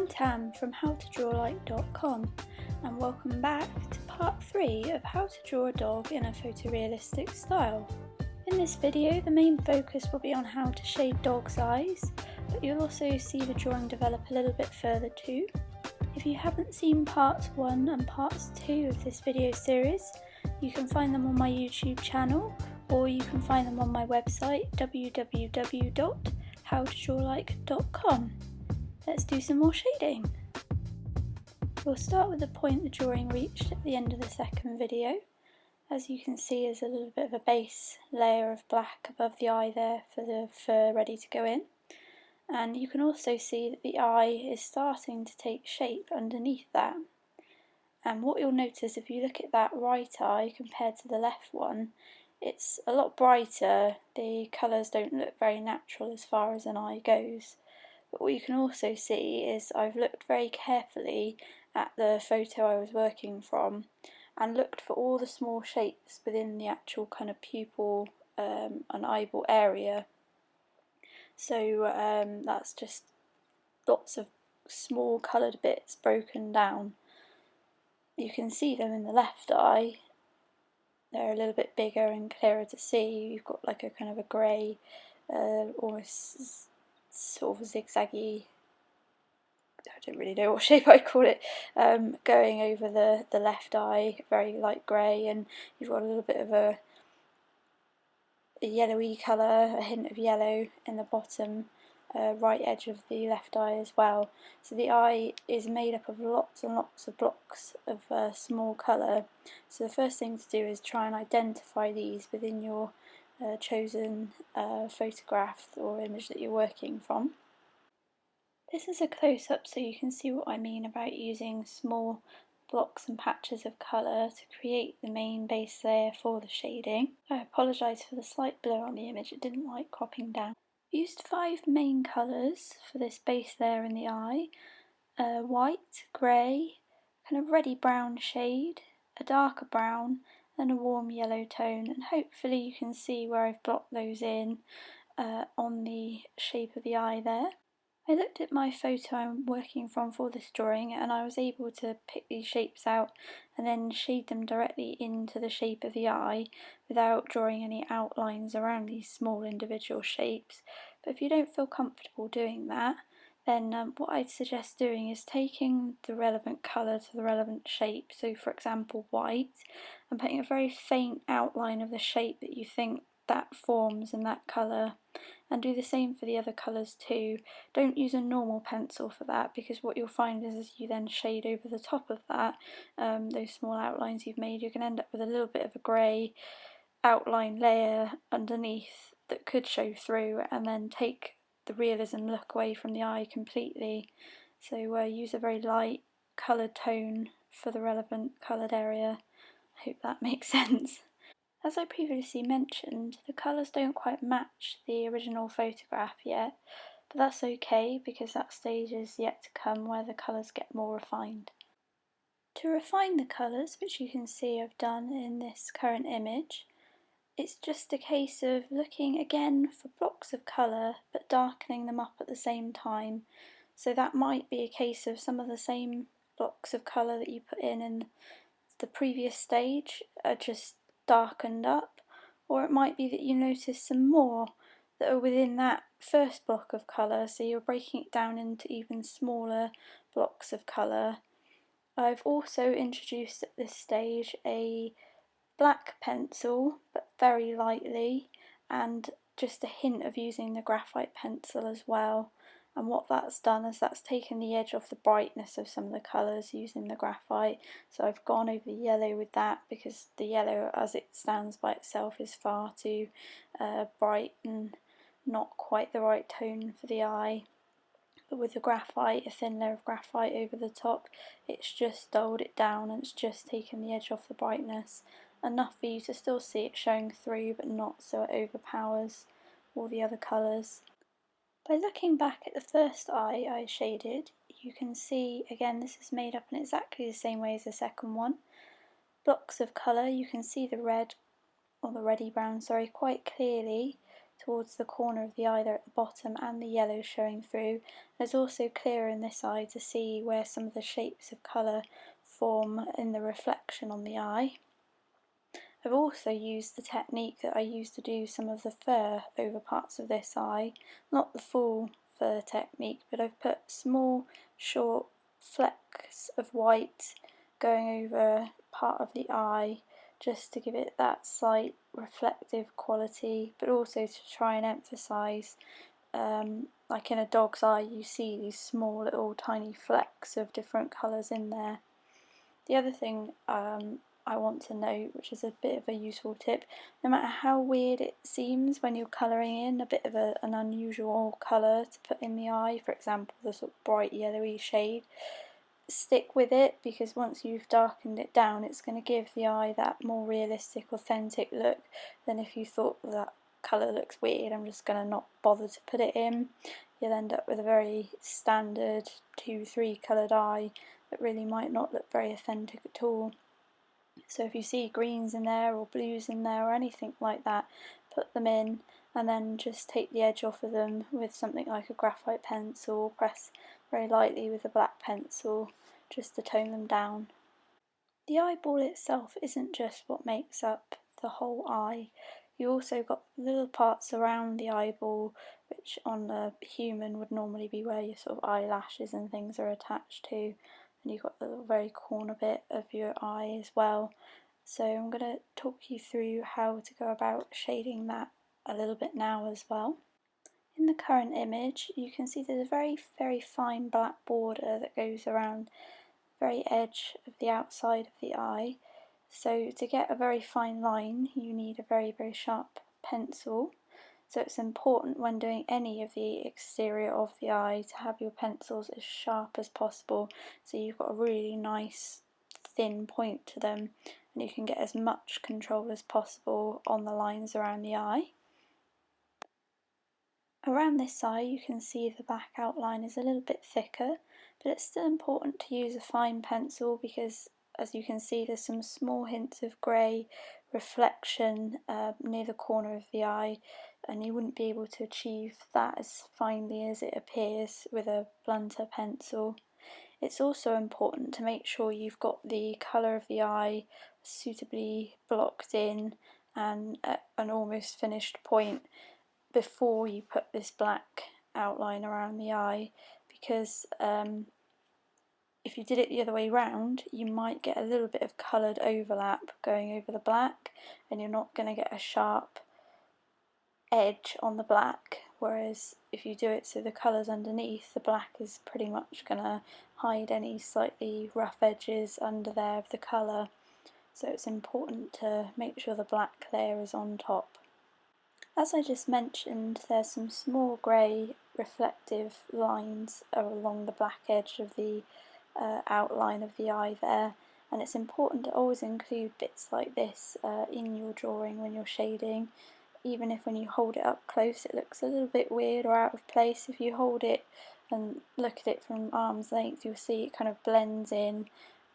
I'm Tam from howtodrawlike.com and welcome back to part 3 of how to draw a dog in a photorealistic style. In this video the main focus will be on how to shade dogs' eyes, but you'll also see the drawing develop a little bit further too. If you haven't seen parts 1 and parts 2 of this video series, you can find them on my YouTube channel, or you can find them on my website www.howtodrawlike.com. Let's do some more shading. We'll start with the point the drawing reached at the end of the second video. As you can see, there's a little bit of a base layer of black above the eye there for the fur ready to go in. And you can also see that the eye is starting to take shape underneath that. And what you'll notice if you look at that right eye compared to the left one, it's a lot brighter. The colours don't look very natural as far as an eye goes. But what you can also see is I've looked very carefully at the photo I was working from and looked for all the small shapes within the actual kind of pupil and eyeball area. So that's just lots of small coloured bits broken down. You can see them in the left eye. They're a little bit bigger and clearer to see. You've got like a kind of a grey, almost sort of zigzaggy, I don't really know what shape I'd call it, going over the left eye, very light grey, and you've got a little bit of a yellowy colour, a hint of yellow in the bottom right edge of the left eye as well. So the eye is made up of lots and lots of blocks of small colour. So the first thing to do is try and identify these within your chosen photograph or image that you're working from. This is a close-up so you can see what I mean about using small blocks and patches of colour to create the main base layer for the shading. I apologise for the slight blur on the image, it didn't like cropping down. I used 5 main colours for this base layer in the eye: white, grey, kind of reddy brown shade, a darker brown, and a warm yellow tone, and hopefully you can see where I've blocked those in on the shape of the eye there. I looked at my photo I'm working from for this drawing and I was able to pick these shapes out and then shade them directly into the shape of the eye without drawing any outlines around these small individual shapes. But if you don't feel comfortable doing that, then what I'd suggest doing is taking the relevant colour to the relevant shape, so for example white, and putting a very faint outline of the shape that you think that forms in that colour, and do the same for the other colours too. Don't use a normal pencil for that, because what you'll find is as you then shade over the top of that, those small outlines you've made, you can end up with a little bit of a grey outline layer underneath that could show through and then take the realism look away from the eye completely. So use a very light coloured tone for the relevant coloured area. I hope that makes sense. As I previously mentioned, the colours don't quite match the original photograph yet, but that's okay because that stage is yet to come where the colours get more refined. To refine the colours, which you can see I've done in this current image, it's just a case of looking again for blocks of colour but darkening them up at the same time. So that might be a case of some of the same blocks of colour that you put in the previous stage are just darkened up, or it might be that you notice some more that are within that first block of colour, so you're breaking it down into even smaller blocks of colour. I've also introduced at this stage a black pencil, but very lightly, and just a hint of using the graphite pencil as well. And what that's done is that's taken the edge off the brightness of some of the colours using the graphite. So I've gone over the yellow with that because the yellow as it stands by itself is far too bright and not quite the right tone for the eye. But with the graphite, a thin layer of graphite over the top, it's just dulled it down and it's just taken the edge off the brightness. Enough for you to still see it showing through, but not so it overpowers all the other colours. By looking back at the first eye I shaded, you can see, again, this is made up in exactly the same way as the second one. Blocks of colour, you can see the red, or the reddy brown, sorry, quite clearly towards the corner of the eye there at the bottom and the yellow showing through. And it's also clearer in this eye to see where some of the shapes of colour form in the reflection on the eye. I've also used the technique that I used to do some of the fur over parts of this eye, not the full fur technique, but I've put small short flecks of white going over part of the eye just to give it that slight reflective quality, but also to try and emphasise, like in a dog's eye you see these small little tiny flecks of different colours in there. The other thing I want to note, which is a bit of a useful tip, no matter how weird it seems when you're colouring in a bit of an unusual colour to put in the eye, for example the sort of bright yellowy shade, stick with it, because once you've darkened it down it's going to give the eye that more realistic, authentic look than if you thought that colour looks weird, I'm just going to not bother to put it in. You'll end up with a very standard 2-3 coloured eye that really might not look very authentic at all. So if you see greens in there or blues in there or anything like that, put them in and then just take the edge off of them with something like a graphite pencil, press very lightly with a black pencil just to tone them down. The eyeball itself isn't just what makes up the whole eye. You also got little parts around the eyeball which on a human would normally be where your sort of eyelashes and things are attached to, and you've got the very corner bit of your eye as well. So I'm going to talk you through how to go about shading that a little bit now as well. In the current image you can see there's a very fine black border that goes around the very edge of the outside of the eye. So to get a very fine line you need a very sharp pencil. So it's important when doing any of the exterior of the eye to have your pencils as sharp as possible, so you've got a really nice thin point to them and you can get as much control as possible on the lines around the eye. Around this eye you can see the black outline is a little bit thicker, but it's still important to use a fine pencil because as you can see there's some small hints of grey reflection near the corner of the eye, and you wouldn't be able to achieve that as finely as it appears with a blunter pencil. It's also important to make sure you've got the colour of the eye suitably blocked in and at an almost finished point before you put this black outline around the eye, because if you did it the other way round you might get a little bit of coloured overlap going over the black and you're not going to get a sharp edge on the black, whereas if you do it so the colour's underneath, the black is pretty much going to hide any slightly rough edges under there of the colour. So it's important to make sure the black layer is on top. As I just mentioned, there's some small grey reflective lines along the black edge of the outline of the eye there, and it's important to always include bits like this in your drawing when you're shading, even if when you hold it up close it looks a little bit weird or out of place. If you hold it and look at it from arm's length you'll see it kind of blends in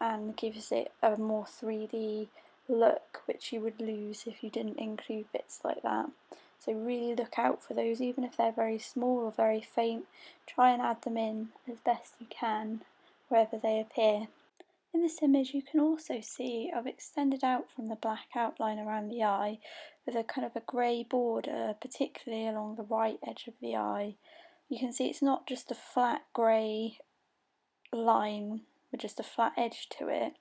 and gives it a more 3D look, which you would lose if you didn't include bits like that. So really look out for those, even if they're very small or very faint. Try and add them in as best you can wherever they appear. In this image you can also see I've extended out from the black outline around the eye with a kind of a grey border, particularly along the right edge of the eye. You can see it's not just a flat grey line with just a flat edge to it.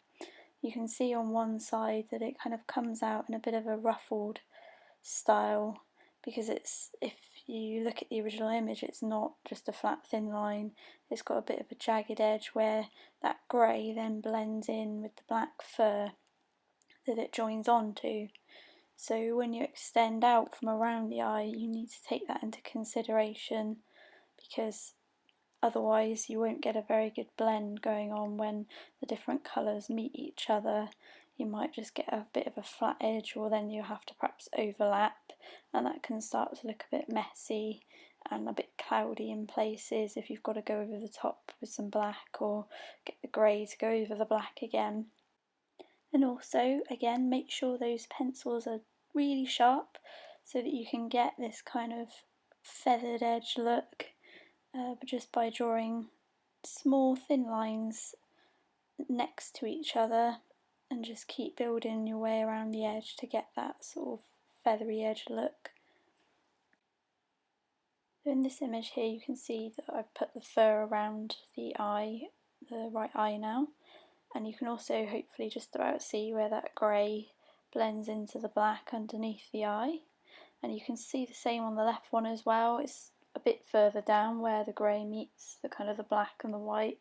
You can see on one side that it kind of comes out in a bit of a ruffled style, because it's, if you look at the original image, it's not just a flat thin line, it's got a bit of a jagged edge where that grey then blends in with the black fur that it joins onto. So when you extend out from around the eye you need to take that into consideration, because otherwise you won't get a very good blend going on when the different colours meet each other. You might just get a bit of a flat edge, or then you have to perhaps overlap, and that can start to look a bit messy and a bit cloudy in places if you've got to go over the top with some black or get the grey to go over the black again. And also, again, make sure those pencils are really sharp so that you can get this kind of feathered edge look, but just by drawing small thin lines next to each other and just keep building your way around the edge to get that sort of feathery edge look. So in this image here you can see that I've put the fur around the eye, the right eye now, and you can also hopefully just about see where that grey blends into the black underneath the eye, and you can see the same on the left one as well. It's a bit further down where the grey meets the kind of the black and the white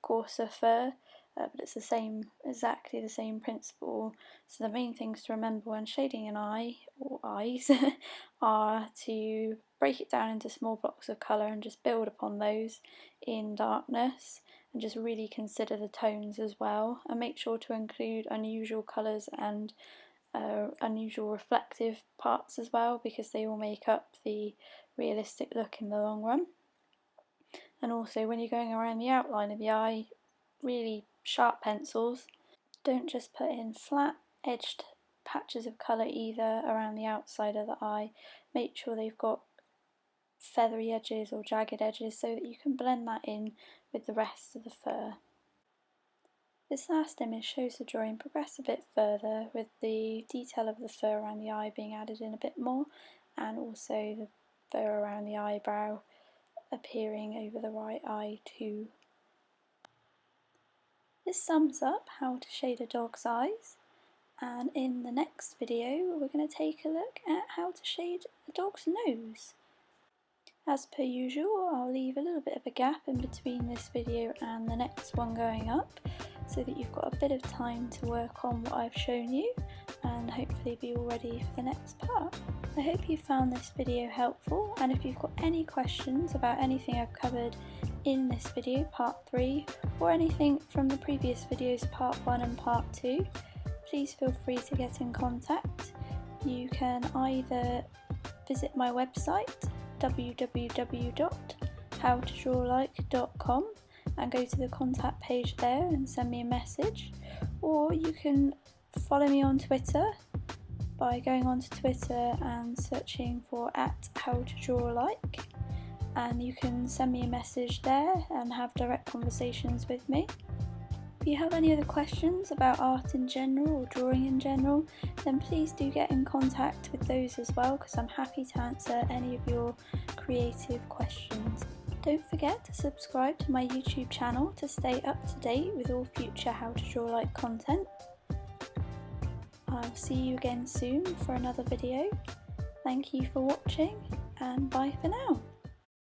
coarser fur, but it's the same, exactly the same principle. So the main things to remember when shading an eye or eyes are to break it down into small blocks of colour and just build upon those in darkness, and just really consider the tones as well, and make sure to include unusual colours and unusual reflective parts as well, because they all make up the realistic look in the long run. And also when you're going around the outline of the eye, really sharp pencils. Don't just put in flat edged patches of colour either around the outside of the eye. Make sure they've got feathery edges or jagged edges so that you can blend that in with the rest of the fur. This last image shows the drawing progress a bit further, with the detail of the fur around the eye being added in a bit more, and also the fur around the eyebrow appearing over the right eye too. This sums up how to shade a dog's eyes, and in the next video we're going to take a look at how to shade a dog's nose. As per usual, I'll leave a little bit of a gap in between this video and the next one going up, so that you've got a bit of time to work on what I've shown you and hopefully be all ready for the next part. I hope you found this video helpful, and if you've got any questions about anything I've covered in this video, part 3, or anything from the previous videos, part 1 and part 2, please feel free to get in contact. You can either visit my website www.howtodrawlike.com and go to the contact page there and send me a message, or you can follow me on Twitter by going onto Twitter and searching for @howtodrawlike, and you can send me a message there and have direct conversations with me. If you have any other questions about art in general or drawing in general, then please do get in contact with those as well, because I'm happy to answer any of your creative questions. Don't forget to subscribe to my YouTube channel to stay up to date with all future How to Draw Like content. I'll see you again soon for another video. Thank you for watching, and bye for now.